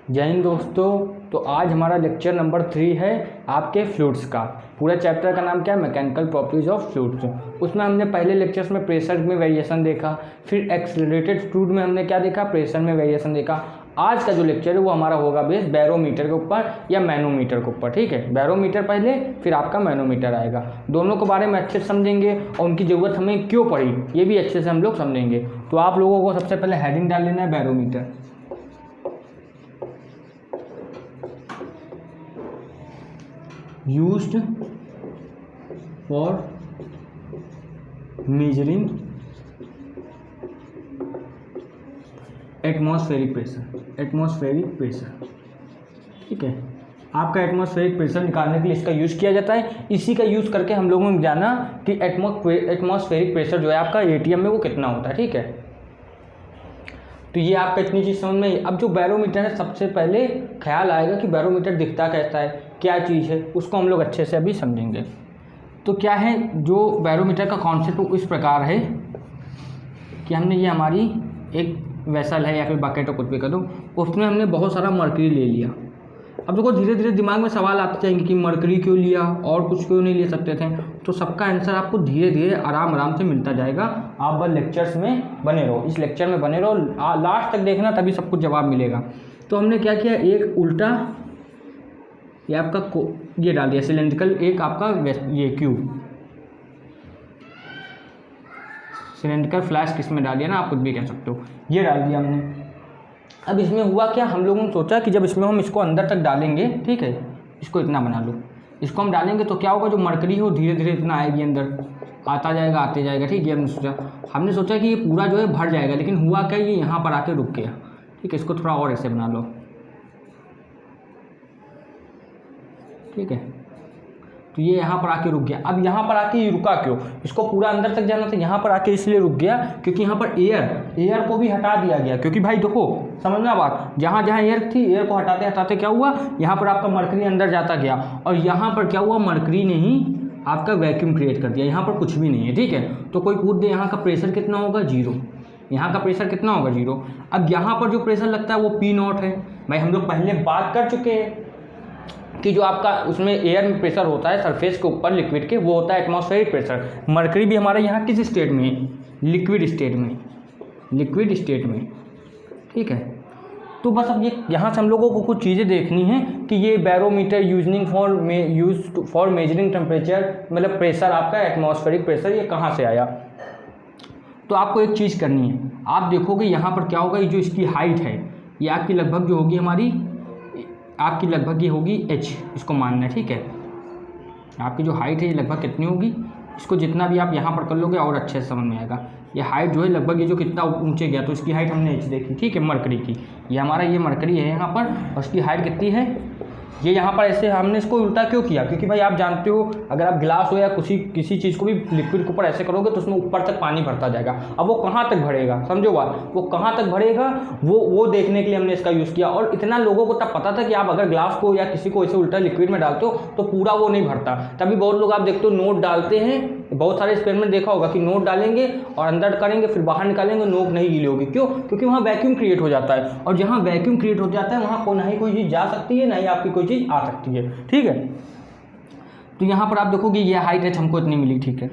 जय हिंद दोस्तों। तो आज हमारा लेक्चर नंबर 3 है आपके फ्लूइड्स का। पूरा चैप्टर का नाम क्या है? Mechanical properties of fluids. उसमें हमने पहले लेक्चर्स में प्रेशर में वेरिएशन देखा, फिर एक्सेलरेटेड फ्लूइड में हमने क्या देखा? प्रेशर में वेरिएशन देखा। आज का जो लेक्चर है वो हमारा होगा बेस बैरोमीटर के ऊपर या मैनोमीटर के ऊपर। ठीक है, बैरोमीटर पहले फिर आपका मैनोमीटर आएगा। दोनों के बारे में अच्छे से समझेंगे और उनकी ज़रूरत हमें क्यों पड़ी ये भी अच्छे से हम लोग समझेंगे। तो आप लोगों को सबसे पहले हेडिंग डाल लेना है barometer. used for measuring atmospheric pressure. ठीक है, आपका एटमॉस्फेरिक प्रेशर निकालने के लिए इसका यूज़ किया जाता है। इसी का यूज़ करके हम लोगों ने जाना कि एटमॉस्फेरिक प्रेशर जो है आपका एटीएम में वो कितना होता है। ठीक है, तो ये आपका इतनी चीज़ समझ में। अब जो बैरोमीटर है सबसे पहले ख्याल आएगा कि बैरोमीटर दिखता कैसा है, क्या चीज़ है, उसको हम लोग अच्छे से अभी समझेंगे। तो क्या है, जो बैरोमीटर का कॉन्सेप्ट इस प्रकार है कि हमने ये हमारी एक वेसल है या फिर बकेट हो, कुछ भी कर दो, उसमें हमने बहुत सारा मरकरी ले लिया। अब देखो धीरे धीरे दिमाग में सवाल आते जाएंगे कि मरकरी क्यों लिया और कुछ क्यों नहीं ले सकते थे। तो सबका आंसर आपको धीरे धीरे आराम आराम से मिलता जाएगा। आप बस लेक्चर्स में बने रहो, इस लेक्चर में बने रहो, लास्ट तक देखना, तभी सब कुछ जवाब मिलेगा। तो हमने क्या किया, एक उल्टा ये आपका ये डाल दिया सिलेंड्रिकल, एक आपका ये क्यूब सिलेंड्रिकल फ्लैश किसमें डाल दिया ना, आप कुछ भी कह सकते हो, ये डाल दिया हमने। अब इसमें हुआ क्या, हम लोगों ने सोचा कि जब इसमें हम इसको अंदर तक डालेंगे, ठीक है, इसको इतना बना लो, इसको हम डालेंगे तो क्या होगा, जो मरकरी है वो धीरे धीरे इतना आएगी अंदर, आता जाएगा आते जाएगा। ठीक है, हमने सोचा कि ये पूरा जो है भर जाएगा, लेकिन हुआ क्या, ये यहाँ पर आके रुक गया। ठीक है, इसको थोड़ा और ऐसे बना लो। ठीक है, तो ये यहाँ पर आके रुक गया। अब यहाँ पर आके ये रुका क्यों, इसको पूरा अंदर तक जाना था, यहाँ पर आके इसलिए रुक गया क्योंकि यहाँ पर एयर को भी हटा दिया गया। क्योंकि भाई देखो समझना बात, जहाँ जहाँ एयर थी, एयर को हटाते हटाते क्या हुआ, यहाँ पर आपका मरकरी अंदर जाता गया और यहाँ पर क्या हुआ, मरकरी ने ही आपका वैक्यूम क्रिएट कर दिया। यहाँ पर कुछ भी नहीं है। ठीक है, तो कोई पूछ दे यहाँ का प्रेशर कितना होगा, 0। यहाँ का प्रेशर कितना होगा, 0। अब यहाँ पर जो प्रेशर लगता है वो P0 है। भाई हम लोग पहले बात कर चुके हैं कि जो आपका उसमें एयर में प्रेशर होता है सरफेस के ऊपर लिक्विड के, वो होता है एटमॉस्फेरिक प्रेशर। मरकरी भी हमारा यहाँ किस स्टेट में है, लिक्विड स्टेट में। ठीक है, तो बस अब ये यहाँ से हम लोगों को कुछ चीज़ें देखनी है कि ये barometer used for measuring temperature, मतलब प्रेशर आपका एटमॉस्फेरिक प्रेशर, ये कहाँ से आया। तो आपको एक चीज़ करनी है, आप देखोगे यहाँ पर क्या होगा, ये जो इसकी हाइट है ये आपकी लगभग जो होगी आपकी लगभग ये होगी h, इसको मानना है। ठीक है, आपकी जो हाइट है ये लगभग कितनी होगी, इसको जितना भी आप यहाँ पर कर लोगे और अच्छे से समझ में आएगा। ये हाइट जो है लगभग, ये जो कितना ऊंचे गया तो इसकी हाइट हमने h देखी। ठीक है, मरकरी की, ये हमारा ये मरकरी है यहाँ पर और उसकी हाइट कितनी है, ये यहाँ पर ऐसे हमने इसको उल्टा क्यों किया, क्योंकि भाई आप जानते हो अगर आप गिलास हो या किसी चीज़ को भी लिक्विड के ऊपर ऐसे करोगे तो उसमें ऊपर तक पानी भरता जाएगा। अब वो कहाँ तक भरेगा, समझो बात, वो कहाँ तक भरेगा वो देखने के लिए हमने इसका यूज़ किया। और इतना लोगों को तब पता था कि आप अगर ग्लास को या किसी को ऐसे उल्टा लिक्विड में डालते हो तो पूरा वो नहीं भरता। तभी बहुत लोग आप देखते हो नोट डालते हैं, बहुत सारे एक्सपेरिमेंट देखा होगा कि नोट डालेंगे और अंदर करेंगे फिर बाहर निकालेंगे, नोट नहीं गीली होगी। क्यों? क्योंकि वहाँ वैक्यूम क्रिएट हो जाता है और जहाँ वैक्यूम क्रिएट हो जाता है वहाँ ना ही कोई चीज़ जा सकती है, ना ही आपकी कोई चीज़ आ सकती है। ठीक है, तो यहाँ पर आप देखोगे ये हाइट एच हमको इतनी मिली। ठीक है,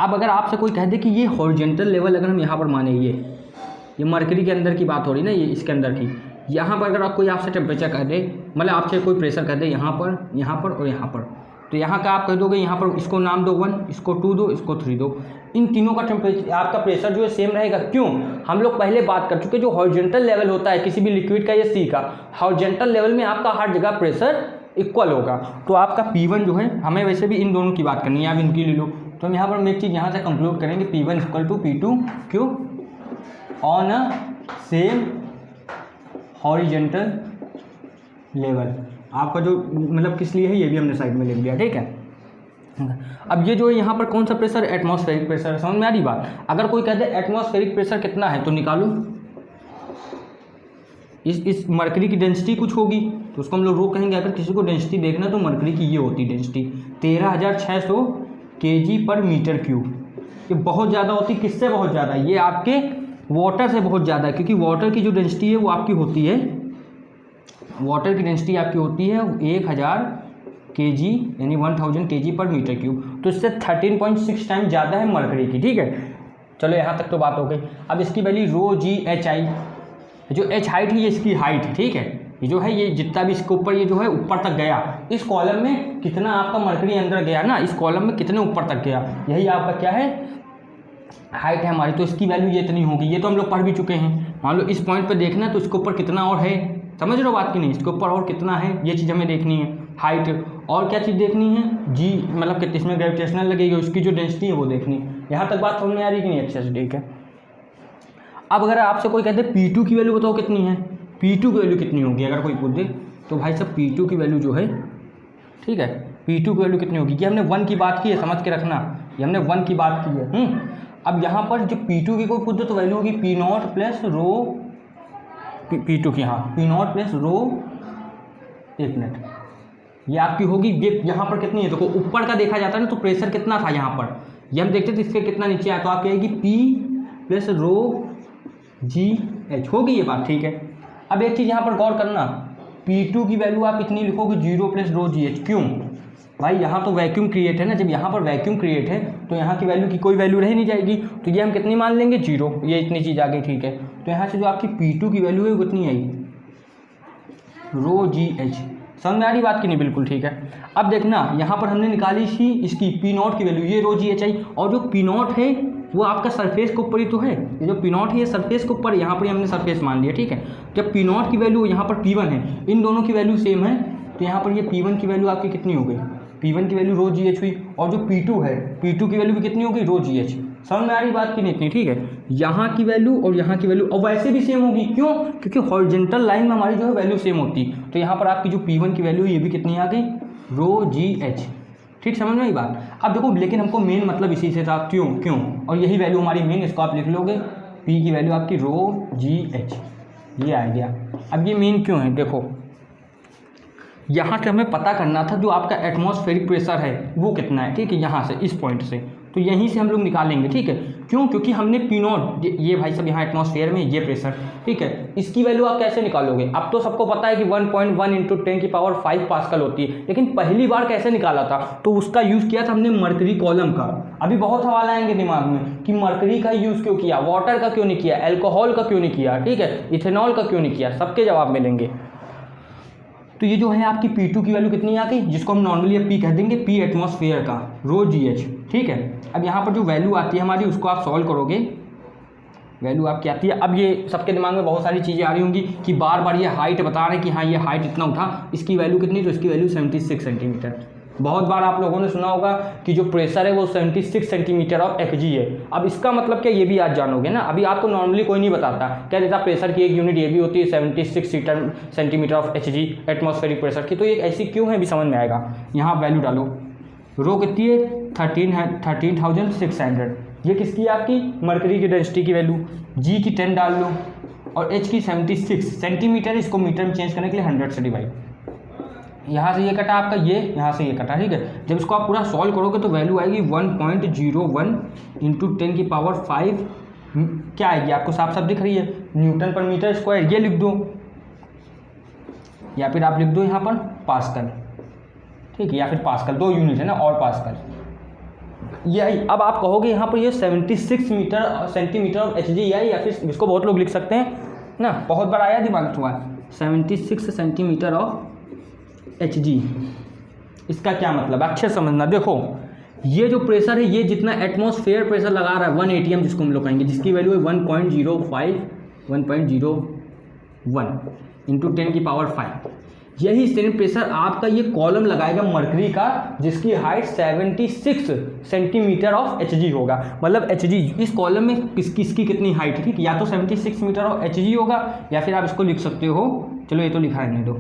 अब अगर आपसे कोई कह दे कि ये हॉरिजॉन्टल लेवल अगर हम यहाँ पर माने, ये मरकरी के अंदर की बात हो रही ना, ये इसके अंदर की, यहाँ पर अगर कोई आपसे टेम्परेचर कह दे, मतलब आपसे कोई प्रेशर कह दे यहाँ पर और यहाँ पर, तो यहाँ का आप कह दोगे यहाँ पर इसको नाम दो 1, इसको 2 दो, इसको 3 दो। इन तीनों का टेम्परेचर आपका प्रेशर जो है सेम रहेगा। क्यों? हम लोग पहले बात कर चुके, जो हॉरिजॉन्टल लेवल होता है किसी भी लिक्विड का या सी का, हॉरिजॉन्टल लेवल में आपका हर जगह प्रेशर इक्वल होगा। तो आपका P1 जो है, हमें वैसे भी इन दोनों की बात करनी है, आप इनकी ले लो। तो हम यहाँ पर एक चीज़ यहाँ से कंक्लूड करेंगे, P1 = P2 क्यों on a same horizontal level. आपका जो मतलब किस लिए है ये भी हमने साइड में लिख दिया। ठीक है, अब ये जो है यहाँ पर कौन सा प्रेशर, एटमॉस्फेरिक प्रेशर। समझ में आ रही बात। अगर कोई कहते हैं एटमॉस्फेरिक प्रेशर कितना है तो निकालो, इस मरकरी की डेंसिटी कुछ होगी तो उसको हम लोग रो कहेंगे। अगर किसी को डेंसिटी देखना तो मरकरी की ये होती डेंसिटी 13,600 kg/m³। ये बहुत ज़्यादा होती, किससे बहुत ज़्यादा, ये आपके वाटर से बहुत ज़्यादा है, क्योंकि वाटर की जो डेंसिटी है वो आपकी होती है वाटर की डेंसिटी आपकी होती है 1000 kg यानी 1000 kg पर मीटर क्यूब, तो इससे 13.6 टाइम ज़्यादा है मरकरी की। ठीक है, चलो यहाँ तक तो बात हो गई। अब इसकी value row ji H I, जो एच हाइट है ये इसकी हाइट है। ठीक है, ये जो है ये जितना भी इसके ऊपर ये जो है ऊपर तक गया, इस कॉलम में कितना आपका मरकरी अंदर गया ना, इस कॉलम में कितने ऊपर तक गया, यही आपका क्या है हाइट है हमारी। तो इसकी वैल्यू ये इतनी होगी, ये तो हम लोग पढ़ भी चुके हैं। मान लो इस पॉइंट पे देखना है तो इसके ऊपर कितना और है, समझ रहे हो बात की नहीं, इसके ऊपर और कितना है ये चीज़ हमें देखनी है, हाइट। और क्या चीज़ देखनी है, जी मतलब कि इसमें ग्रेविटेशनल लगेगी, उसकी जो डेंसिटी है वो देखनी है। यहाँ तक बात समझ में आ रही कि नहीं अच्छे से? ठीक है, अब अगर आपसे कोई कहते हैं P2 की वैल्यू बताओ कितनी है, P2 की वैल्यू कितनी होगी अगर कोई पूछ दे, तो भाई साहब P2 की वैल्यू जो है, ठीक है, P2 की वैल्यू कितनी होगी, कि हमने 1 की बात की है, समझ के रखना, ये हमने 1 की बात की है। अब यहाँ पर जो P2 की कोई पूछ दो तो वैल्यू होगी P0 प्लस रो, P2 की, हाँ P0 प्लस रो, एक मिनट, ये आपकी होगी, ये यहाँ पर कितनी है, देखो ऊपर का देखा जाता है ना तो प्रेशर कितना था यहाँ पर, ये हम देखते थे इसके कितना नीचे आया, तो आपकी आएगी P प्लस रो जी एच, होगी ये बात। ठीक है, अब एक चीज़ यहाँ पर गौर करना, P2 की वैल्यू आप इतनी लिखोगे 0 प्लस रो जी एच, क्यों भाई, यहाँ तो वैक्यूम क्रिएट है ना, जब यहाँ पर वैक्यूम क्रिएट है तो यहाँ की वैल्यू की कोई वैल्यू रह नहीं जाएगी, तो ये हम कितनी मान लेंगे 0, ये इतनी चीज़ आ गई। ठीक है, तो यहाँ से जो आपकी P2 की वैल्यू है वो कितनी आई, रो जी एच, समझ में आ रही बात की नहीं? बिल्कुल ठीक है। अब देखना यहाँ पर हमने निकाली थी इसकी P0 की वैल्यू, ये रो जी एच आई, और जो P0 है वो आपका सरफेस के ऊपर ही तो है, ये जो P0 है ये सरफेस के ऊपर, यहाँ पर हमने सरफेस मान लिया। ठीक है, जब P0 की वैल्यू यहाँ पर P1 है, इन दोनों की वैल्यू सेम है, तो यहाँ पर ये P1 की वैल्यू आपकी कितनी हो गई, P1 की वैल्यू रो जी एच हुई, और जो P2 है, P2 की वैल्यू भी कितनी होगी, रो जी एच। समझ में आ रही बात की नहीं इतनी? ठीक है, यहाँ की वैल्यू और यहाँ की वैल्यू और वैसे भी सेम होगी, क्यों, क्योंकि हॉरिजॉन्टल लाइन में हमारी जो है वैल्यू सेम होती, तो यहाँ पर आपकी जो P1 की वैल्यू ये भी कितनी आ गई, रो जी एच। ठीक, समझ में आई बात? अब देखो, लेकिन हमको मेन मतलब इसी से था, क्यों, और यही वैल्यू हमारी मेन, इसको आप लिख लोगे, P की वैल्यू आपकी रो जी एच, ये आ गया। अब ये मेन क्यों है, देखो यहाँ से हमें पता करना था जो आपका एटमॉस्फेरिक प्रेशर है वो कितना है। ठीक है, यहाँ से इस पॉइंट से, तो यहीं से हम लोग निकालेंगे। ठीक है, क्यों, क्योंकि हमने P0, ये भाई सब यहाँ एटमॉस्फेयर में ये प्रेशर, ठीक है, इसकी वैल्यू आप कैसे निकालोगे? अब तो सबको पता है कि 1.1 इंटू 10⁵ पास्कल होती है, लेकिन पहली बार कैसे निकाला था, तो उसका यूज़ किया था हमने मरकरी कॉलम का। अभी बहुत सवाल आएंगे दिमाग में कि मरकरी का यूज़ क्यों किया, वाटर का क्यों नहीं किया, एल्कोहल का क्यों नहीं किया, ठीक है, इथेनॉल का क्यों नहीं किया, सबके जवाब मिलेंगे। तो ये जो है आपकी P2 की वैल्यू कितनी आ गई, जिसको हम नॉर्मली अब P कह देंगे, P एटमॉस्फेयर का, रो जी एच। ठीक है, अब यहाँ पर जो वैल्यू आती है हमारी उसको आप सॉल्व करोगे, वैल्यू आपकी आती है। अब ये सबके दिमाग में बहुत सारी चीज़ें आ रही होंगी कि बार बार ये हाइट बता रहे हैं कि हाँ ये हाइट इतना उठा, इसकी वैल्यू कितनी, तो इसकी वैल्यू 76 सेंटीमीटर। बहुत बार आप लोगों ने सुना होगा कि जो प्रेशर है वो 76 सेंटीमीटर ऑफ Hg है। अब इसका मतलब क्या, ये भी आज जानोगे ना। अभी आपको नॉर्मली कोई नहीं बताता, कह देता प्रेशर की एक यूनिट ये भी होती है 76 centimetre of Hg, atmospheric pressure की। तो ये ऐसी क्यों है, भी समझ में आएगा। यहाँ वैल्यू डालो, रो कितनी है 13,600, ये किसकी है आपकी, मरकरी की डेंसिटी की वैल्यू, G की 10 डाल लो, और H की 76 सेंटीमीटर, इसको मीटर में चेंज करने के लिए 100 से डिवाइड, यहाँ से ये कटा आपका, ये यहाँ से ये कटा। ठीक है, जब इसको आप पूरा सॉल्व करोगे तो वैल्यू आएगी 1.01 इंटू 10⁵ क्या आएगी आपको साफ साफ दिख रही है, न्यूटन पर मीटर स्क्वायर। ये लिख दो, या फिर आप लिख दो यहाँ पर पास्कल। ठीक है, या फिर पास्कल, 2 यूनिट है ना, और पास्कल। यही अब आप कहोगे यहाँ पर ये 76 सेंटीमीटर ऑफ Hg है, या फिर इसको बहुत लोग लिख सकते हैं ना, बहुत बार आया दिमाग तुम्हारा, 76 सेंटीमीटर ऑफ Hg। इसका क्या मतलब, अच्छे समझना। देखो ये जो प्रेशर है, ये जितना एटमॉस्फेयर प्रेशर लगा रहा है 1 atm, जिसको हम लोग कहेंगे, जिसकी वैल्यू है 1.01 इंटू 10⁵, यही सेम प्रेशर आपका ये कॉलम लगाएगा मरकरी का, जिसकी हाइट 76 सेंटीमीटर ऑफ Hg होगा। मतलब Hg इस कॉलम में किसकी कितनी हाइट है, ठीक, या तो 76 मीटर ऑफ Hg होगा, या फिर आप इसको लिख सकते हो, चलो ये तो लिखा रहने दो,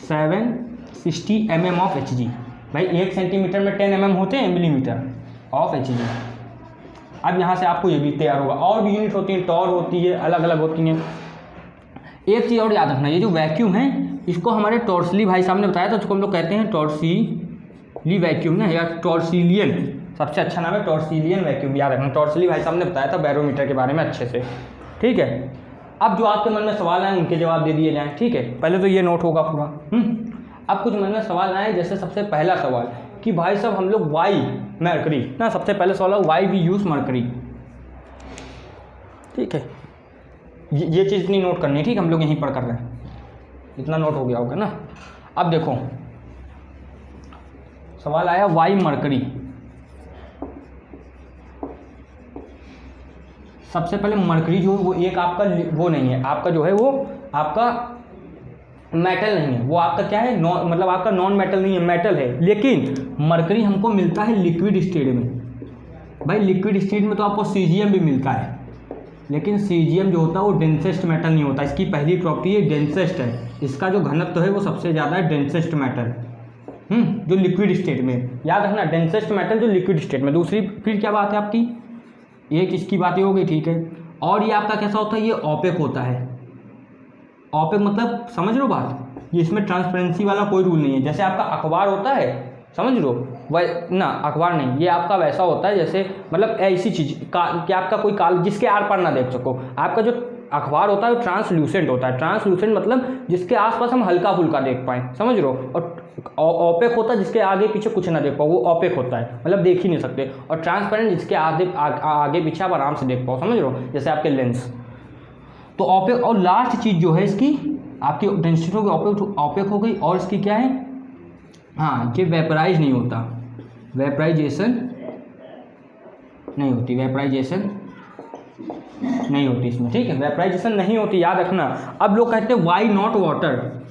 760 mm ऑफ Hg। भाई 1 सेंटीमीटर में 10 mm होते हैं, मिलीमीटर ऑफ Hg। अब यहाँ से आपको ये भी तैयार होगा, और भी यूनिट होती हैं, टॉर होती है, अलग अलग होती हैं। एक चीज़ और याद रखना, ये जो वैक्यूम है इसको हमारे टॉर्सली भाई साहब ने बताया था, उसको हम लोग कहते हैं टॉर्सिली वैक्यूम ना, या टॉर्सिलियन, सबसे अच्छा नाम है टॉर्सिलियन वैक्यूम, याद रखना। टॉर्सली भाई साहब ने बताया था बैरोमीटर के बारे में अच्छे से। ठीक है, अब जो आपके मन में सवाल आए उनके जवाब दे दिए जाएँ, ठीक है। पहले तो ये नोट होगा पूरा। अब कुछ मन में सवाल आए, जैसे सबसे पहला सवाल कि भाई साहब हम लोग वाई मरकरी ना, सबसे पहले सवाल है वाई वी यूज़ मरकरी, ठीक है। ये चीज़ इतनी नोट करनी है, ठीक है, हम लोग यहीं पर कर रहे हैं, इतना नोट हो गया होगा ना। अब देखो सवाल आया वाई मरकरी। सबसे पहले मरकरी जो है वो एक आपका वो नहीं है, आपका जो है वो आपका मेटल नहीं है, वो आपका क्या है, मतलब आपका नॉन मेटल नहीं है, मेटल है। लेकिन मरकरी हमको मिलता है लिक्विड स्टेट में। भाई लिक्विड स्टेट में तो आपको सीजियम भी मिलता है, लेकिन सीजियम जो होता है वो डेंसेस्ट मेटल नहीं होता। इसकी पहली प्रॉपर्टी है डेंसेस्ट है, इसका जो घनत्व है वो सबसे ज़्यादा है डेंसेस्ट मेटल, जो लिक्विड स्टेट में। याद रखना डेंसेस्ट मेटल जो लिक्विड स्टेट में। दूसरी फिर क्या बात है आपकी, एक इसकी बातें हो गई, ठीक है। और ये आपका कैसा होता है, ये ऑपेक होता है। ऑपेक मतलब समझ लो बात, ये इसमें ट्रांसपेरेंसी वाला कोई रूल नहीं है। जैसे आपका अखबार होता है, समझ लो वह ना, अखबार नहीं, ये आपका वैसा होता है जैसे मतलब ऐसी चीज़ कि आपका कोई काल जिसके आर पार ना देख सको। आपका जो अखबार होता है वो ट्रांसल्यूसेंट होता है। ट्रांसल्यूसेंट मतलब जिसके आसपास हम हल्का फुल्का देख पाएँ, समझ लो। और ओपेक होता है जिसके आगे पीछे कुछ ना देख पाओ, वो ओपेक होता है, मतलब देख ही नहीं सकते। और ट्रांसपेरेंट जिसके आगे पीछे आप आराम से देख पाओ, समझ लो, जैसे आपके लेंस। तो ओपेक। और लास्ट चीज़ जो है इसकी आपकी डेंसिटी हो गई, ओपेक हो गई। और इसकी क्या है, हाँ, ये वेपराइज नहीं होता, वेपराइजेशन नहीं होती, वेपराइजेशन नहीं होती इसमें, ठीक है, वेपराइजेशन नहीं होती, याद रखना। अब लोग कहते हैं why not water,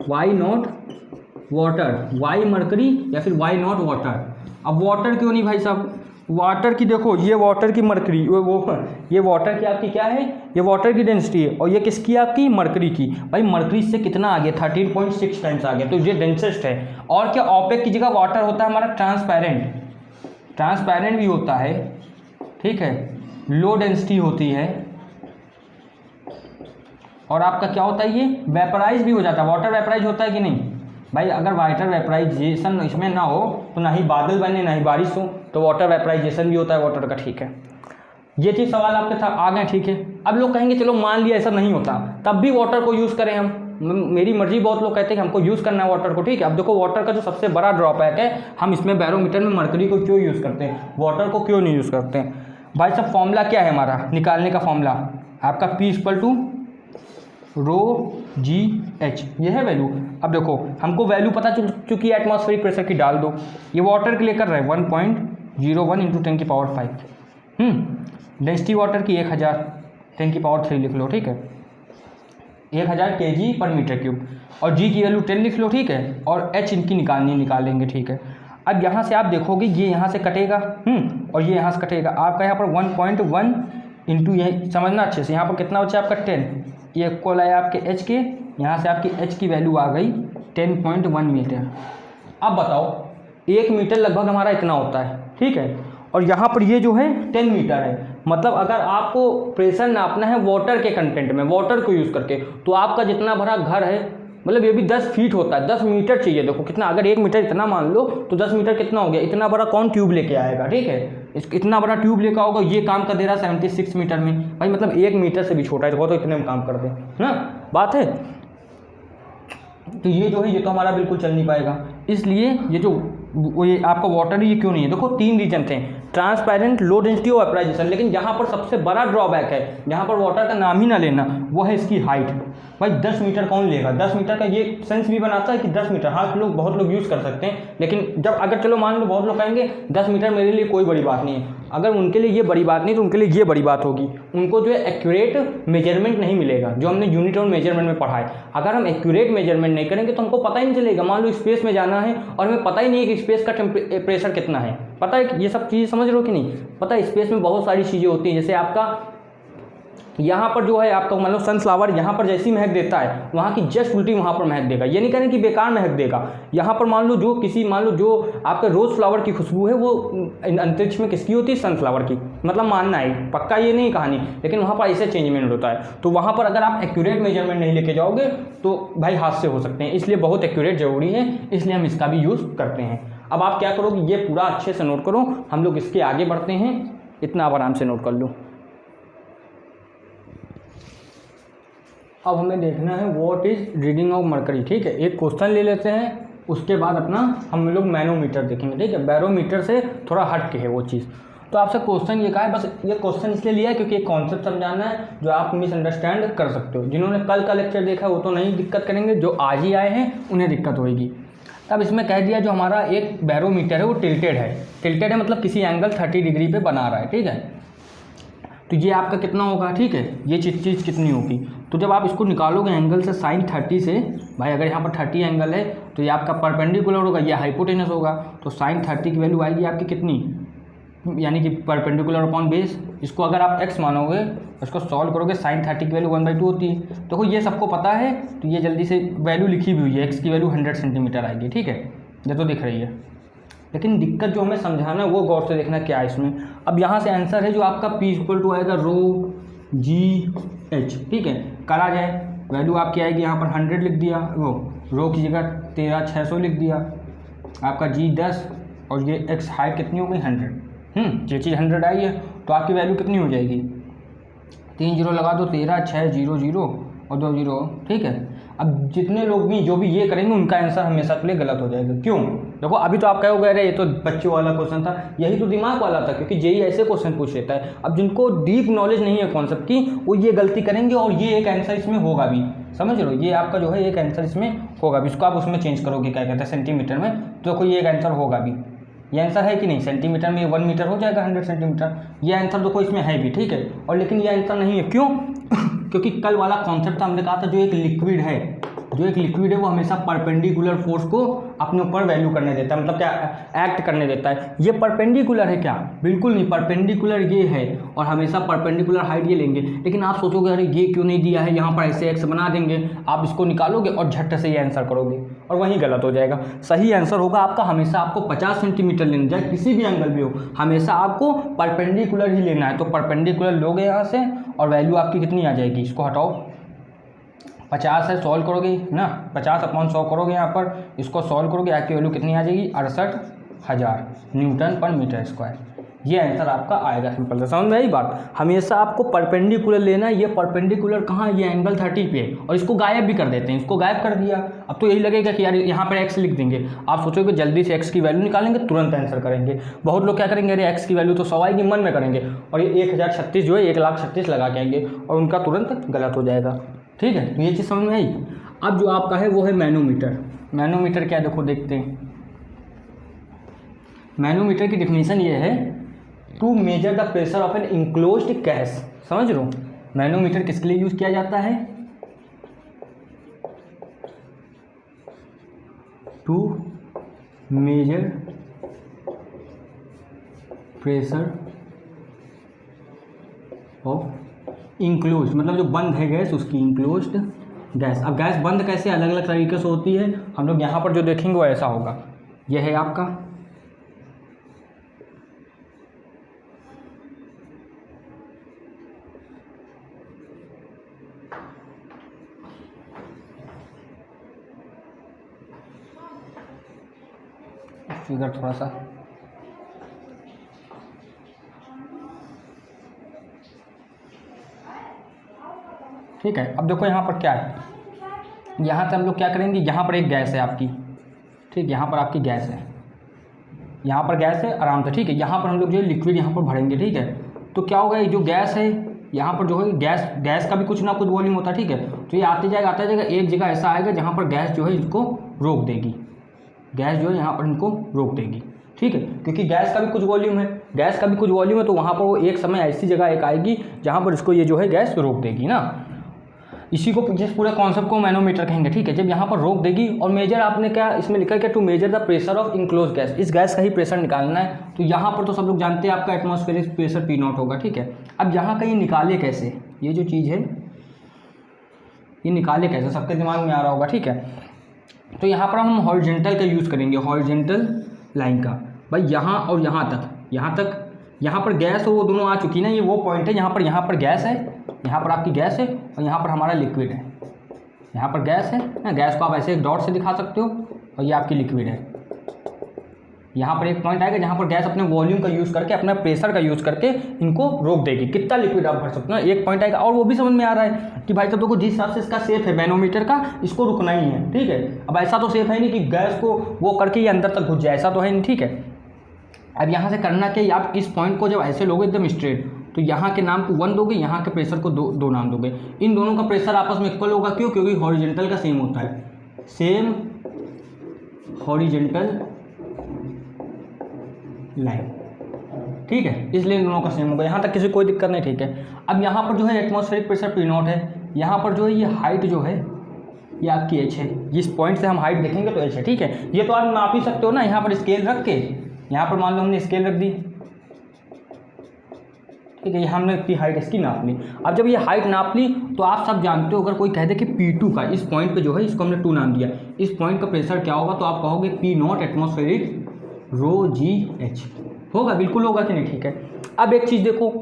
why not water, why mercury या फिर वाई नॉट वाटर। अब वाटर क्यों नहीं भाई साहब, वाटर की देखो, ये वाटर की मरकरी ये वाटर की आपकी क्या है, ये वाटर की डेंसिटी है, और ये किसकी आपकी मरकरी की। भाई मरकरी से कितना आगे, 13.6 टाइम्स आगे, तो ये डेंसेस्ट है। और क्या ओपेक की जगह वाटर होता है हमारा ट्रांसपेरेंट, ट्रांसपेरेंट भी होता है, ठीक है, लो डेंसिटी होती है। और आपका क्या होता है, ये वेपराइज भी हो जाता है। वाटर वेपराइज होता है कि नहीं भाई, अगर वाटर वेपराइजेशन इसमें ना हो तो ना ही बादल बने ना ही बारिश हो, तो वाटर वेपराइजेशन भी होता है वाटर का, ठीक है। ये चीज़ सवाल आपके साथ आ गए, ठीक है। अब लोग कहेंगे चलो मान लिया ऐसा नहीं होता, तब भी वाटर को यूज़ करें हम, मेरी मर्जी। बहुत लोग कहते हैं कि हमको यूज़ करना है वाटर को, ठीक है। अब देखो वाटर का जो सबसे बड़ा ड्रॉबैक है, हम इसमें बैरोमीटर में मरकरी को क्यों यूज़ करते हैं, वाटर को क्यों नहीं यूज़ करते हैं। भाई साहब फॉर्मूला क्या है हमारा निकालने का, फॉर्मूला आपका P ρ/G/H, ये है वैल्यू। अब देखो हमको वैल्यू पता चल चुकी है एटमॉस्फेरिक प्रेशर की, डाल दो। ये वाटर के लिए कर रहे हैं 1.01 × 10⁵ डेंसिटी वाटर की 1000 10⁻³ लिख लो, ठीक है, 1000 kg/m³। और G की वैल्यू 10 लिख लो, ठीक है। और H इनकी निकालेंगे, ठीक है। अब यहाँ से आप देखोगे ये यहाँ से कटेगा, और ये यहाँ से कटेगा, आपका यहाँ पर 1.1 इंटू, यही समझना अच्छे से, यहाँ पर कितना बचा आपका 10, ये इक्वल है आपके H के, यहाँ से आपकी H की वैल्यू आ गई 10.1 मीटर। अब बताओ 1 मीटर लगभग हमारा इतना होता है, ठीक है। और यहाँ पर ये जो है 10 मीटर है। मतलब अगर आपको प्रेशर नापना है वाटर के कंटेंट में, वाटर को यूज़ करके, तो आपका जितना बड़ा घर है, मतलब ये भी 10 फीट होता है, 10 मीटर चाहिए। देखो कितना, अगर 1 मीटर इतना मान लो तो 10 मीटर कितना हो गया, इतना बड़ा कौन ट्यूब लेके आएगा, ठीक है। इतना बड़ा ट्यूब लेकर आओगे, ये काम कर दे रहा 76 मीटर में। भाई मतलब 1 मीटर से भी छोटा है, तो इतने में काम कर दे ना, बात है। तो ये जो है ये तो हमारा बिल्कुल चल नहीं पाएगा। इसलिए ये जो ये आपका वाटर ये क्यों नहीं है, देखो 3 रीजन थे, ट्रांसपेरेंट, लो डेंसिटी और वेपराइजेशन। लेकिन जहाँ पर सबसे बड़ा ड्रॉबैक है, जहाँ पर वाटर का नाम ही ना लेना, वो है इसकी हाइट। भाई 10 मीटर कौन लेगा, 10 मीटर का ये सेंस भी बनाता है कि 10 मीटर, हाँ लोग बहुत लोग यूज़ कर सकते हैं। लेकिन जब अगर चलो मान लो बहुत लोग कहेंगे 10 मीटर मेरे लिए कोई बड़ी बात नहीं है, अगर उनके लिए ये बड़ी बात नहीं तो उनके लिए ये बड़ी बात होगी, उनको जो है एक्यूरेट मेजरमेंट नहीं मिलेगा, जो हमने यूनिट और मेजरमेंट में पढ़ा है। अगर हम एक्यूरेट मेजरमेंट नहीं करेंगे तो हमको पता ही नहीं चलेगा। मान लो स्पेस में जाना है और हमें पता ही नहीं है कि स्पेस का प्रेशर कितना है, पता है ये सब चीज़ें समझ रहे हो कि नहीं, पता है स्पेस में बहुत सारी चीज़ें होती हैं। जैसे आपका यहाँ पर जो है आपका मान लो सनफ्लावर यहाँ पर जैसी महक देता है, वहाँ की जस्ट उल्टी वहाँ पर महक देगा। ये नहीं करें कि बेकार महक देगा। यहाँ पर मान लो जो आपका रोज़ फ्लावर की खुशबू है वो अंतरिक्ष में किसकी होती है, सनफ्लावर की। मतलब मानना है, पक्का ये नहीं कहानी, लेकिन वहाँ पर ऐसे चेंजमेंट होता है। तो वहाँ पर अगर आप एक्यूरेट मेजरमेंट नहीं लेके जाओगे तो भाई हादसे हो सकते हैं। इसलिए बहुत एक्यूरेट जरूरी है, इसलिए हम इसका भी यूज़ करते हैं। अब आप क्या करोगे, ये पूरा अच्छे से नोट करो, हम लोग इसके आगे बढ़ते हैं। इतना आप आराम से नोट कर लो। अब हमें देखना है what is reading of mercury. ठीक है, एक क्वेश्चन ले लेते हैं, उसके बाद अपना हम लोग मैनोमीटर देखेंगे। ठीक है, बैरोमीटर से थोड़ा हट के है वो चीज़। तो आपसे क्वेश्चन ये कहा है, बस ये क्वेश्चन इसलिए लिया है क्योंकि एक कॉन्सेप्ट समझाना है जो आप मिसअंडरस्टैंड कर सकते हो। जिन्होंने कल का लेक्चर देखा वो तो नहीं दिक्कत करेंगे, जो आज ही आए हैं उन्हें दिक्कत होगी। अब इसमें कह दिया जो हमारा एक बैरोमीटर है वो टिल्टेड है। टिल्टेड है मतलब किसी एंगल 30 डिग्री पे बना रहा है। ठीक है, तो ये आपका कितना होगा। ठीक है, ये चीज़ कितनी होगी, तो जब आप इसको निकालोगे एंगल से sin 30 से, भाई अगर यहाँ पर 30 एंगल है तो ये आपका परपेंडिकुलर होगा, ये हाइपोटेनस होगा। तो sin 30 की वैल्यू आएगी आपकी कितनी, यानी कि परपेंडिकुलर अपॉन बेस। इसको अगर आप x मानोगे, इसको सॉल्व करोगे, sin 30 की वैल्यू 1/2 होती है। देखो ये सबको पता है, तो ये जल्दी से वैल्यू लिखी भी हुई है, x की वैल्यू 100 सेंटीमीटर आएगी। ठीक है, ये तो दिख रही है, लेकिन दिक्कत जो हमें समझाना है वो गौर से देखना क्या है इसमें। अब यहाँ से आंसर है जो आपका P = आएगा ρgh। ठीक है, करा जाए, वैल्यू आपकी आएगी यहाँ पर 100 लिख दिया, वो रो की जगह 13600 लिख दिया, आपका g 10 और ये x हाइट कितनी हो गई 100। ये चीज़ 100 आई है, तो आपकी वैल्यू कितनी हो जाएगी, 3 0 लगा दो, 13 6 0 0 और 2 0। ठीक है, अब जितने लोग भी जो भी ये करेंगे उनका आंसर हमेशा के लिए गलत हो जाएगा। क्यों, देखो अभी तो आप कहोगे अरे ये तो बच्चों वाला क्वेश्चन था, यही तो दिमाग वाला था, क्योंकि जेई ऐसे क्वेश्चन पूछ लेता है। अब जिनको डीप नॉलेज नहीं है कॉन्सेप्ट की, वो ये गलती करेंगे और ये एक आंसर इसमें होगा भी, समझ लो, ये आपका जो है एक आंसर इसमें होगा भी। इसको आप उसमें चेंज करोगे, क्या कहते हैं, सेंटीमीटर में, तो देखो ये एक आंसर होगा भी। ये आंसर है कि नहीं, सेंटीमीटर में 1 मीटर हो जाएगा 100 सेंटीमीटर, ये आंसर देखो इसमें है भी। ठीक है, और लेकिन ये आंसर नहीं है, क्यों क्योंकि कल वाला कॉन्सेप्ट हमने कहा था जो एक लिक्विड है, वो हमेशा परपेंडिकुलर फोर्स को अपने ऊपर वैल्यू करने देता है, मतलब क्या, एक्ट करने देता है। ये परपेंडिकुलर है क्या, बिल्कुल नहीं, परपेंडिकुलर ये है और हमेशा परपेंडिकुलर हाइट ये लेंगे। लेकिन आप सोचोगे अरे ये क्यों नहीं दिया है, यहाँ पर ऐसे एक्स बना देंगे, आप इसको निकालोगे और झट से ये आंसर करोगे और वहीं गलत हो जाएगा। सही आंसर होगा आपका, हमेशा आपको 50 सेंटीमीटर लेना, चाहे किसी भी एंगल भी हो, हमेशा आपको परपेंडिकुलर ही लेना है। तो परपेंडिकुलर लोगे यहाँ से और वैल्यू आपकी कितनी आ जाएगी, इसको हटाओ, 50 है, सॉल्व करोगे ना, 50/100 करोगे, यहाँ पर इसको सॉल्व करोगे, आपकी वैल्यू कितनी आ जाएगी, 68,000 न्यूटन पर मीटर स्क्वायर। ये आंसर आपका आएगा, सिंपल से, समझ में आई बात। हमेशा आपको परपेंडिकुलर लेना है। ये परपेंडिकुलर कहाँ, ये एंगल 30 पे है, और इसको गायब भी कर देते हैं, इसको गायब कर दिया। अब तो यही लगेगा कि यार यहाँ पर x लिख देंगे, आप सोचोगे जल्दी से x की वैल्यू निकालेंगे, तुरंत आंसर करेंगे। बहुत लोग क्या करेंगे, अरे x की वैल्यू तो 100 आएगी, मन में करेंगे, और ये 1036 जो है 1,36,000 लगा के आएंगे और उनका तुरंत गलत हो जाएगा। ठीक है, तो ये चीज़ समझ में आई। अब जो आपका है वो है मैनोमीटर। मैनोमीटर क्या, देखो देखते हैं। मैनोमीटर की डिफिनीशन ये है, to measure the pressure of an enclosed gas. समझ लो, मैनोमीटर किसके लिए यूज किया जाता है, to measure pressure of enclose, मतलब जो बंद है गैस उसकी, इंक्लोज्ड गैस। अब गैस बंद कैसे, अलग अलग तरीके से होती है, हम लोग यहाँ पर जो देखेंगे वो ऐसा होगा। यह है आपका फिगर, थोड़ा सा ठीक है। अब देखो यहाँ पर क्या है, यहाँ से हम लोग क्या करेंगे, यहाँ पर एक गैस है आपकी, ठीक, यहाँ पर आपकी गैस है, यहाँ पर गैस है आराम से। ठीक है, यहाँ पर हम लोग जो है लिक्विड यहाँ पर भरेंगे। ठीक है, तो क्या होगा, ये जो गैस है यहाँ पर जो है गैस का भी कुछ ना कुछ वॉल्यूम होता है। ठीक है, तो ये आते जाएगा, एक जगह ऐसा आएगा जहाँ पर गैस जो है इसको रोक देगी, गैस जो है यहाँ पर इनको रोक देगी। ठीक है, क्योंकि गैस का भी कुछ वॉल्यूम है, तो वहाँ पर वो एक समय ऐसी जगह एक आएगी जहाँ पर इसको ये जो है गैस रोक देगी ना। इसी को, जिस पूरे कॉन्सेप्ट को मैनोमीटर कहेंगे। ठीक है, जब यहाँ पर रोक देगी, और मेजर आपने क्या इसमें लिखा है कि to measure the pressure of enclose gas, इस गैस का ही प्रेशर निकालना है। तो यहाँ पर तो सब लोग जानते हैं आपका एटमॉस्फेरिक प्रेशर P0 होगा। ठीक है, अब यहाँ का ये निकाले कैसे, ये जो चीज़ है ये निकाले कैसे, सबके दिमाग में आ रहा होगा। ठीक है, तो यहाँ पर हम हॉरिजॉन्टल का यूज़ करेंगे, हॉरिजॉन्टल लाइन का। भाई यहाँ और यहाँ तक यहाँ पर गैस हो, वो दोनों आ चुकी ना, ये वो पॉइंट है यहाँ पर गैस है, यहाँ पर आपकी गैस है और यहाँ पर हमारा लिक्विड है। यहाँ पर गैस है ना, गैस को आप ऐसे एक डॉट से दिखा सकते हो, और ये आपकी लिक्विड है। यहाँ पर एक पॉइंट आएगा जहाँ पर गैस अपने वॉल्यूम का यूज़ करके, अपना प्रेशर का यूज़ करके इनको रोक देगी, कितना लिक्विड आप भर सकते हो, एक पॉइंट आएगा। और वो भी समझ में आ रहा है कि भाई साहब देखो जिस हिसाब से इसका शेप है मैनोमीटर का, इसको रुकना ही है, ठीक है। अब ऐसा तो शेप है नहीं कि गैस को वो करके ये अंदर तक घुस जाए, ऐसा तो है नहीं, ठीक है। अब यहाँ से करना क्या, आप इस पॉइंट को जब ऐसे लोगे एकदम स्ट्रेट, तो यहाँ के नाम को 1 दोगे, यहाँ के प्रेशर को दो नाम दोगे। इन दोनों का प्रेशर आपस में इक्वल होगा, क्यों, क्योंकि हॉरिजेंटल का सेम होता है, सेम हॉरिजेंटल लाइन, ठीक है, इसलिए इन दोनों का सेम होगा। यहाँ तक किसी कोई दिक्कत नहीं, ठीक है। अब यहाँ पर जो है एटमॉस्फेरिक प्रेशर P0 है, यहाँ पर जो है ये हाइट जो है ये आपकी h है, जिस पॉइंट से हम हाइट देखेंगे तो h है, ठीक है। ये तो आप नाप ही सकते हो ना, यहाँ पर स्केल रख के, यहाँ पर मान लो हमने स्केल रख दी, ठीक है, ये हमने इतनी हाइट इसकी नाप ली। अब जब ये हाइट नाप ली तो आप सब जानते हो, अगर कोई कह दे कि P2 का इस पॉइंट पे जो है, इसको हमने 2 नाम दिया, इस पॉइंट का प्रेशर क्या होगा, तो आप कहोगे P0 एटमॉस्फेरिक ρgh होगा, बिल्कुल होगा कि नहीं, ठीक है। अब एक चीज़ देखो,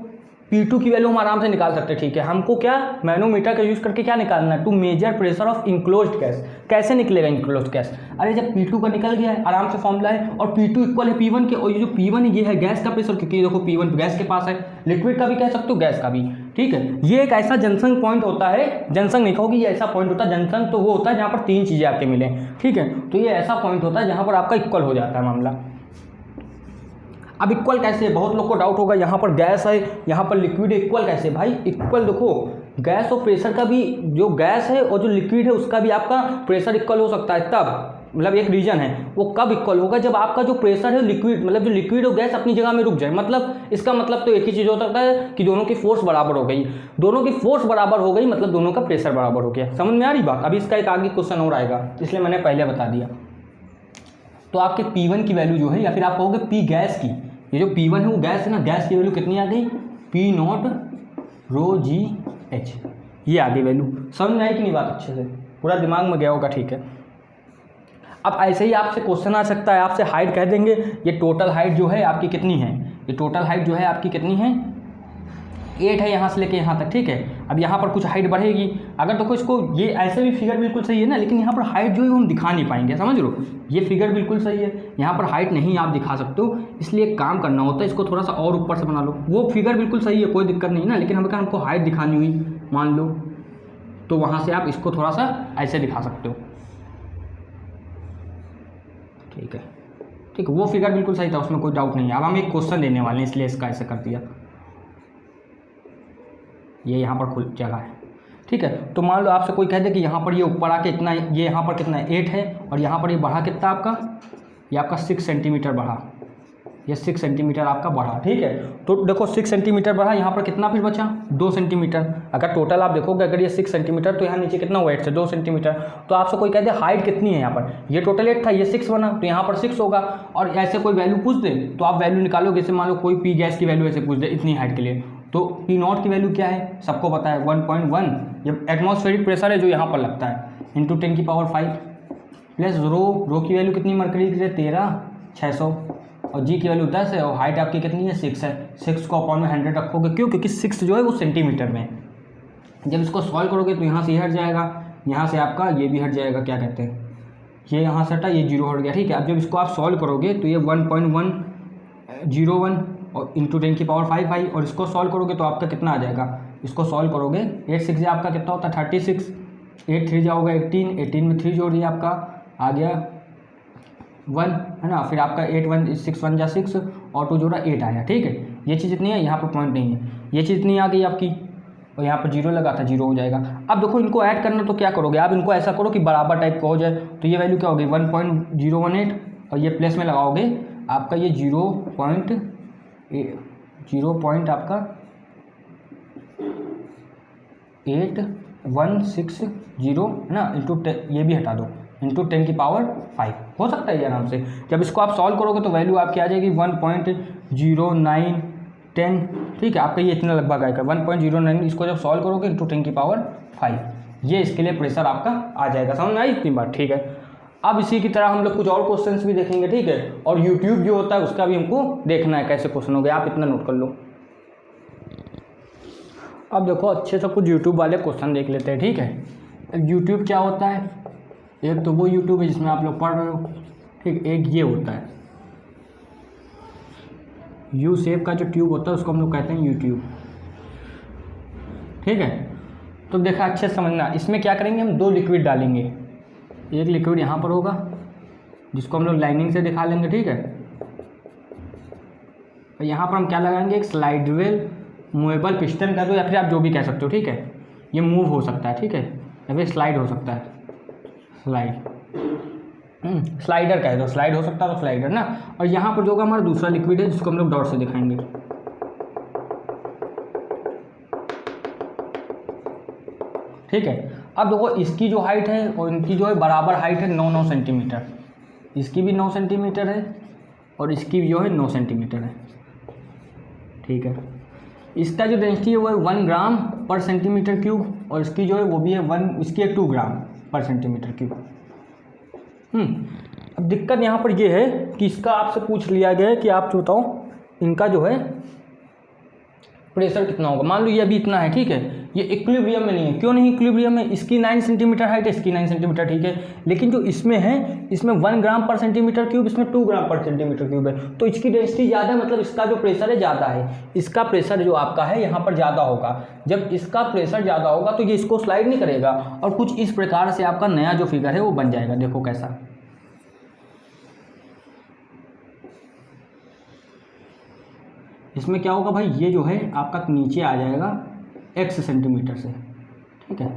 P2 की वैल्यू हम आराम से निकाल सकते हैं, ठीक है। हमको क्या मैनोमीटर का यूज़ करके क्या निकालना है, to measure pressure of enclosed gas. कैसे निकलेगा इंक्लोज्ड गैस, अरे जब P2 का निकल गया है, आराम से फॉर्मूला है, और P2 इक्वल है P1 के, और ये जो P1 है ये है गैस का प्रेशर, क्योंकि देखो P1 गैस के पास है, लिक्विड का भी कह सकते हो, गैस का भी, ठीक है। ये एक ऐसा जंक्शन पॉइंट होता है, जंक्शन नहीं कहोगे, ये ऐसा पॉइंट होता है, जंक्शन तो वो होता है जहाँ पर 3 चीज़ें आके मिले, ठीक है। तो ये ऐसा पॉइंट होता है जहाँ पर आपका इक्वल हो जाता है मामला। अब इक्वल कैसे, बहुत लोग को डाउट होगा, यहाँ पर गैस है, यहाँ पर लिक्विड है, इक्वल कैसे, भाई इक्वल देखो, गैस और प्रेशर का भी, जो गैस है और जो लिक्विड है उसका भी आपका प्रेशर इक्वल हो सकता है, तब मतलब एक रीजन है, वो कब इक्वल होगा, जब आपका जो प्रेशर है लिक्विड, मतलब जो लिक्विड और गैस अपनी जगह में रुक जाए। मतलब इसका मतलब तो एक ही चीज़ हो सकता है कि दोनों की फोर्स बराबर हो गई, दोनों की फोर्स बराबर हो गई, मतलब दोनों का प्रेशर बराबर हो गया। समझ में आ रही बात। अभी इसका एक आगे क्वेश्चन और आएगा, इसलिए मैंने पहले बता दिया। तो आपके P1 की वैल्यू जो है, या फिर आप कहोगे P गैस की, ये जो P1 है वो गैस है ना, गैस की वैल्यू कितनी आ गई, P0 ρgh, ये आ गई वैल्यू। समझ में आई कि नहीं बात, अच्छे से पूरा दिमाग में गया होगा, ठीक है। अब ऐसे ही आपसे क्वेश्चन आ सकता है, आपसे हाइट कह देंगे, ये टोटल हाइट जो है आपकी कितनी है, ये टोटल हाइट जो है आपकी कितनी है, 8 है यहाँ से लेके यहाँ तक, ठीक है। अब यहाँ पर कुछ हाइट बढ़ेगी, अगर देखो इसको, ये ऐसे भी फिगर बिल्कुल सही है ना, लेकिन यहाँ पर हाइट जो है हम दिखा नहीं पाएंगे, समझ लो, ये फिगर बिल्कुल सही है, यहाँ पर हाइट नहीं आप दिखा सकते हो, इसलिए एक काम करना होता है, इसको थोड़ा सा और ऊपर से बना लो। वो फिगर बिल्कुल सही है, कोई दिक्कत नहीं ना, लेकिन हमको हाइट दिखानी हुई मान लो, तो वहाँ से आप इसको थोड़ा सा ऐसे दिखा सकते हो, ठीक है, ठीक है। वो फिगर बिल्कुल सही था, उसमें कोई डाउट नहीं है। अब हम एक क्वेश्चन देने वाले हैं, इसलिए इसका ऐसे कर दिया, ये यहाँ पर खुल जगह है, ठीक है। तो मान लो आपसे कोई कह दे कि यहाँ पर ये ऊपर आके इतना, ये यहाँ पर कितना है 8 है, और यहाँ पर ये बढ़ा कितना आपका, ये आपका 6 सेंटीमीटर बढ़ा, ये 6 सेंटीमीटर आपका बढ़ा, ठीक है। तो देखो 6 सेंटीमीटर बढ़ा, यहाँ पर कितना फिर बचा 2 सेंटीमीटर। अगर टोटल आप देखोगे, अगर ये 6 सेंटीमीटर, तो यहाँ नीचे कितना हुआ 8 से 2 सेंटीमीटर। तो आपसे कोई कह दे हाइट कितनी है, यहाँ पर ये टोटल 8 था, ये 6 बना, तो यहाँ पर 6 होगा। और ऐसे कोई वैल्यू पूछ दे तो आप वैल्यू निकालोगे, जैसे मान लो कोई P गैस की वैल्यू ऐसे पूछ दे इतनी हाइट के लिए, तो P0 की वैल्यू क्या है, सबको पता है 1.1, ये एटमॉस्फेरिक प्रेशर है जो यहाँ पर लगता है, इंटू 10⁵ प्लस रो की वैल्यू कितनी मरकरी की है 13,600, और जी की वैल्यू 10 है, और हाइट आपकी कितनी है 6 है। 6 को अपॉन में 100 रखोगे, क्यों, क्योंकि 6 जो है वो सेंटीमीटर में है। जब इसको सॉल्व करोगे तो यहाँ से ये हट जाएगा, यहाँ से आपका ये भी हट जाएगा, क्या कहते हैं, ये यहाँ से हटा, ये 0 हट गया, ठीक है। अब जब इसको आप सॉल्व करोगे तो ये 1.101 और इंटू 10⁵ आई, और इसको सॉल्व करोगे तो आपका कितना आ जाएगा, इसको सॉल्व करोगे 8 6 आपका कितना होता है 36, 8 3 जाओगे 18, 18 में 3 जोड़ दिया आपका आ गया 1, है ना। फिर आपका 8 1 6 1 जा 6 और 2 जोड़ा 8 आया, ठीक है। ये चीज़ इतनी है, यहाँ पर पॉइंट नहीं है, ये चीज़ इतनी आ गई आपकी, और यहाँ पर 0 लगा था, 0 हो जाएगा। अब देखो इनको ऐड करना, तो क्या करोगे आप, इनको ऐसा करो कि बराबर टाइप का हो जाए, तो ये वैल्यू क्या होगी 1.018, और ये प्लस में लगाओगे आपका ये 0.0 आपका 8160 है ना, इंटू ये भी हटा दो, इंटू 10⁵ हो सकता है ये आराम से। जब इसको आप सॉल्व करोगे तो वैल्यू आपकी आ जाएगी 1.0910, ठीक है। आपका ये इतना लगभग आएगा 1.09, इसको जब सॉल्व करोगे इंटू 10⁵, ये इसके लिए प्रेशर आपका आ जाएगा। समझ में आई इतनी बात, ठीक है। अब इसी की तरह हम लोग कुछ और क्वेश्चंस भी देखेंगे, ठीक है। और यूट्यूब जो होता है उसका भी हमको देखना है कैसे क्वेश्चन हो गए, आप इतना नोट कर लो। अब देखो अच्छे से कुछ यूट्यूब वाले क्वेश्चन देख लेते हैं, ठीक है। यूट्यूब क्या होता है, एक तो वो यूट्यूब है जिसमें आप लोग पढ़ रहे हो, ठीक, एक ये होता है यू शेप का जो ट्यूब होता है उसको हम लोग कहते हैं यू ट्यूब। ठीक है, तो देखा अच्छे से समझना, इसमें क्या करेंगे हम 2 लिक्विड डालेंगे। एक लिक्विड यहाँ पर होगा जिसको हम लोग लाइनिंग से दिखा लेंगे। ठीक है, और यहाँ पर हम क्या लगाएंगे, एक स्लाइडेबल मूवेबल पिस्टन कह दो या फिर आप जो भी कह सकते हो। ठीक है, ये मूव हो सकता है। ठीक है, या फिर स्लाइड हो सकता है, स्लाइडर कह दो, स्लाइड हो सकता है तो स्लाइडर ना। और यहाँ पर जो होगा हमारा दूसरा लिक्विड है जिसको हम लोग डॉट से दिखाएंगे। ठीक है, अब देखो इसकी जो हाइट है और इनकी जो है बराबर हाइट है 9-9 सेंटीमीटर। इसकी भी 9 सेंटीमीटर है और इसकी भी जो है 9 सेंटीमीटर है। ठीक है, इसका जो डेंसिटी है वो है 1 ग्राम पर सेंटीमीटर क्यूब और इसकी जो है वो भी है इसकी है 2 ग्राम पर सेंटीमीटर क्यूब। अब दिक्कत यहाँ पर ये है कि इसका आपसे पूछ लिया गया है कि आप बताओ इनका जो है प्रेशर कितना होगा। मान लो ये अभी इतना है। ठीक है, ये इक्विलिब्रियम में नहीं है। क्यों नहीं इक्विलिब्रियम में, इसकी 9 सेंटीमीटर हाइट है, इसकी 9 सेंटीमीटर। ठीक है, लेकिन जो इसमें है इसमें 1 ग्राम पर सेंटीमीटर क्यूब, इसमें 2 ग्राम पर सेंटीमीटर क्यूब है, तो इसकी डेंसिटी ज़्यादा है, मतलब इसका जो प्रेशर है ज़्यादा है। इसका प्रेशर जो आपका है यहाँ पर ज़्यादा होगा। जब इसका प्रेशर ज़्यादा होगा तो ये इसको स्लाइड नहीं करेगा और कुछ इस प्रकार से आपका नया जो फिगर है वो बन जाएगा। देखो कैसा, इसमें क्या होगा भाई, ये जो है आपका नीचे आ जाएगा x सेंटीमीटर से। ठीक है,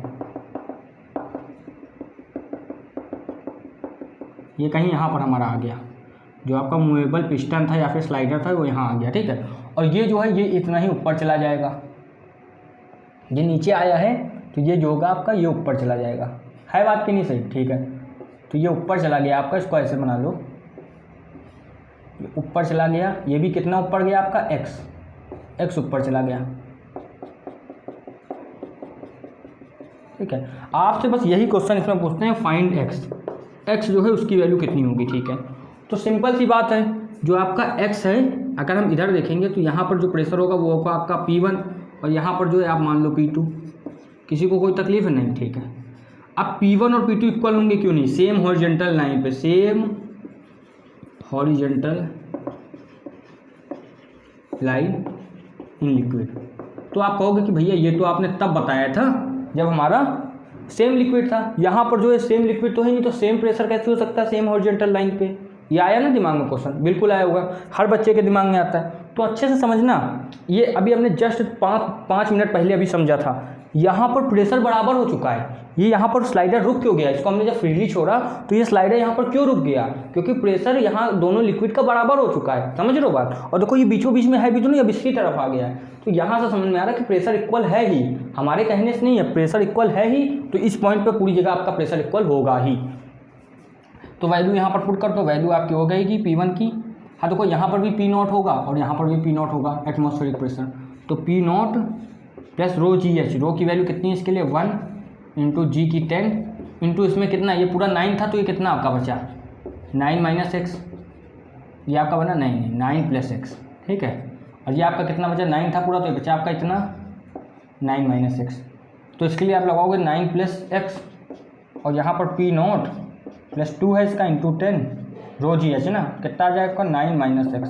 ये कहीं यहाँ पर हमारा आ गया, जो आपका मूवेबल पिस्टन था या फिर स्लाइडर था वो यहाँ आ गया। ठीक है, और ये जो है ये इतना ही ऊपर चला जाएगा। ये नीचे आया है तो ये जो होगा आपका ये ऊपर चला जाएगा। है बात की नहीं सही? ठीक है, तो ये ऊपर चला गया आपका, इसको ऐसे बना लो, ये ऊपर चला गया। ये भी कितना ऊपर गया आपका, x ऊपर चला गया। ठीक है, आपसे बस यही क्वेश्चन इसमें पूछते हैं, फाइंड x जो है उसकी वैल्यू कितनी होगी। ठीक है, तो सिंपल सी बात है, जो आपका x है अगर हम इधर देखेंगे तो यहाँ पर जो प्रेशर होगा वो होगा आपका P1 और यहाँ पर जो है आप मान लो P2। किसी को कोई तकलीफ नहीं? ठीक है, अब P1 और P2 इक्वल होंगे क्यों नहीं, सेम हॉरिजॉन्टल लाइन पे, same horizontal line in liquid. तो आप कहोगे कि भैया ये तो आपने तब बताया था जब हमारा सेम लिक्विड था। यहाँ पर जो है सेम लिक्विड तो है नहीं, तो सेम प्रेशर कैसे हो सकता है सेम हॉरिजॉन्टल लाइन पे? ये आया ना दिमाग में क्वेश्चन? बिल्कुल आया होगा, हर बच्चे के दिमाग में आता है। तो अच्छे से समझना, ये अभी हमने जस्ट 5 मिनट पहले अभी समझा था। यहाँ पर प्रेशर बराबर हो चुका है। ये यहाँ पर स्लाइडर रुक क्यों गया, इसको हमने जब फ्रीली छोड़ा तो ये स्लाइडर यहाँ पर क्यों रुक गया, क्योंकि प्रेशर यहाँ दोनों लिक्विड का बराबर हो चुका है। समझ रहे हो बात? और देखो ये बीचों बीच में है भी तो नहीं, अब इसकी तरफ आ गया है। तो यहाँ से समझ में आ रहा है कि प्रेशर इक्वल है ही, हमारे कहने से नहीं है, प्रेशर इक्वल है ही। तो इस पॉइंट पर पूरी जगह आपका प्रेशर इक्वल होगा ही। तो वैल्यू यहाँ पर पुट कर दो, वैल्यू आपकी हो गई P1 की। हाँ देखो यहाँ पर भी P0 होगा और यहाँ पर भी P0 होगा, एटमॉस्फेरिक प्रेशर। तो P0 प्लस रो जी एच, रो की वैल्यू कितनी है इसके लिए 1 इंटू जी की 10 इंटू इसमें कितना, ये पूरा 9 था तो ये कितना आपका बचा 9 माइनस एक्स, ये आपका बना 9 प्लस एक्स। ठीक है, और ये आपका कितना बचा, 9 था पूरा तो ये बचा आपका इतना 9 माइनस एक्स। तो इसके लिए आप लगाओगे 9 प्लस एक्स और यहाँ पर P0 प्लस 2 है इसका इंटू 10 रो जी एच ना, कितना आ जाएगा आपका 9 माइनस एक्स।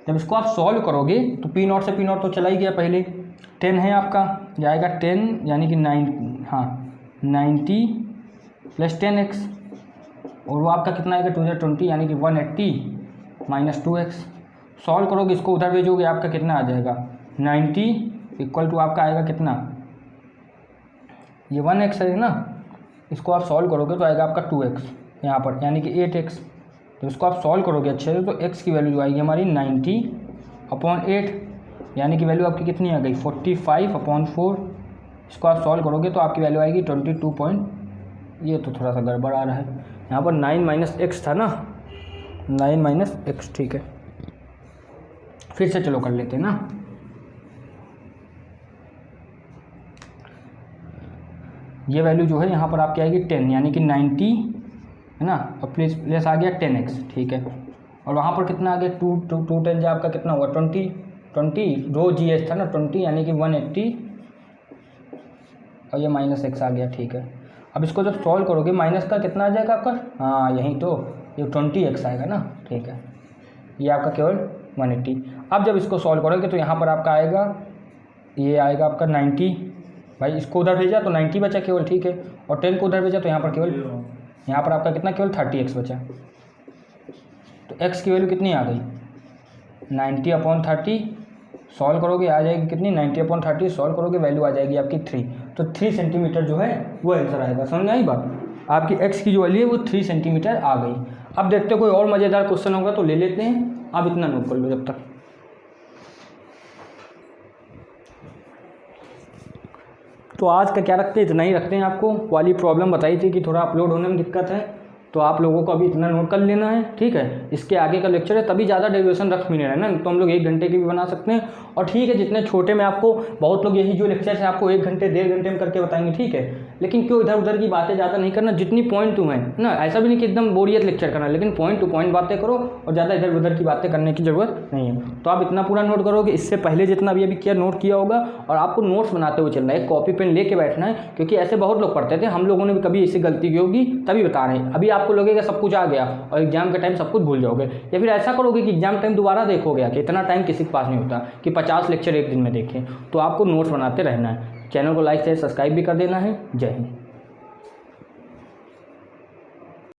जब इसको आप सॉल्व करोगे तो P0 से P0 तो चला ही गया, पहले 10 है आपका, जाएगा 10 यानी कि 90 प्लस 10x और वो आपका कितना आएगा 20 यानी कि 180 माइनस 2x। सॉल्व करोगे इसको उधर भेजोगे आपका कितना आ जाएगा 90 इक्वल टू आपका आएगा कितना, ये 1x है ना, इसको आप सॉल्व करोगे तो आएगा आपका 2x यहाँ पर यानी कि 8x। तो इसको आप सॉल्व करोगे अच्छे से तो x की वैल्यू जो आएगी हमारी 90/8 यानी कि वैल्यू आपकी कितनी आ गई 45/4। इसको आप सॉल्व करोगे तो आपकी वैल्यू आएगी 22 ये तो थोड़ा सा गड़बड़ आ रहा है यहाँ पर 9 माइनस एक्स था ना, 9 माइनस एक्स। ठीक है, फिर से चलो कर लेते हैं ना। ये वैल्यू जो है यहाँ पर आपकी आएगी 10 यानी कि 90 है ना, और प्लस आ गया 10x। ठीक है, और वहाँ पर कितना आ गया 2 10 आपका कितना हुआ 20 रो जी एच था ना 20 यानी कि 180 और ये माइनस एक्स आ गया। ठीक है, अब इसको जब सॉल्व करोगे माइनस का कितना आ जाएगा आपका, हाँ यहीं तो ये 20x आएगा ना। ठीक है, ये आपका केवल 180। अब जब इसको सॉल्व करोगे तो यहाँ पर आपका आएगा, ये आएगा आपका 90, भाई इसको उधर भेजा तो 90 बचा केवल, ठीक है, और 10 को उधर भेजा तो यहाँ पर केवल, यहाँ पर आपका कितना, केवल 30x बचा। तो x की वैल्यू कितनी आ गई, 90/30, सॉल्व करोगे आ जाएगी कितनी, 90/30, सॉल्व करोगे वैल्यू आ जाएगी आपकी 3। तो 3 सेंटीमीटर जो है वो आंसर आएगा। समझ में आई बात, आपकी x की जो वैल्यू है वो 3 सेंटीमीटर आ गई। अब देखते हो कोई और मज़ेदार क्वेश्चन होगा तो ले लेते हैं, आप इतना नोट कर लो जब तक। तो आज का क्या रखते हैं, इतना ही रखते हैं। आपको वाली प्रॉब्लम बताई थी कि थोड़ा अपलोड होने में दिक्कत है, तो आप लोगों को अभी इतना नोट कर लेना है, ठीक है। इसके आगे का लेक्चर है तभी ज़्यादा डेरिवेशन रख भी नहीं रहना, तो हम लोग 1 घंटे की भी बना सकते हैं। और ठीक है, जितने छोटे में आपको, बहुत लोग यही जो लेक्चर है आपको 1 घंटे 1.5 घंटे में करके बताएंगे, ठीक है। लेकिन क्यों इधर उधर की बातें ज़्यादा नहीं करना, जितनी पॉइंट टू है ना, ऐसा भी नहीं कि एकदम बोरियत लेक्चर करना, लेकिन पॉइंट टू पॉइंट बातें करो और ज़्यादा इधर उधर की बातें करने की ज़रूरत नहीं है। तो आप इतना पूरा नोट करोगे, इससे पहले जितना भी अभी किया नोट किया होगा, और आपको नोट्स बनाते हुए चलना है, कॉपी पेन लेके बैठना है, क्योंकि ऐसे बहुत लोग पढ़ते थे, हम लोगों ने भी कभी ऐसी गलती की होगी तभी बता रहे हैं। अभी आपको लगेगा सब कुछ आ गया और एग्जाम के टाइम सब कुछ भूल जाओगे, या फिर ऐसा करोगे कि एग्जाम टाइम दोबारा देखोगे कि इतना टाइम किसी के पास नहीं होता कि 50 लेक्चर एक दिन में देखें। तो आपको नोट्स बनाते रहना है। चैनल को लाइक शेयर सब्सक्राइब भी कर देना है। जय हिंद।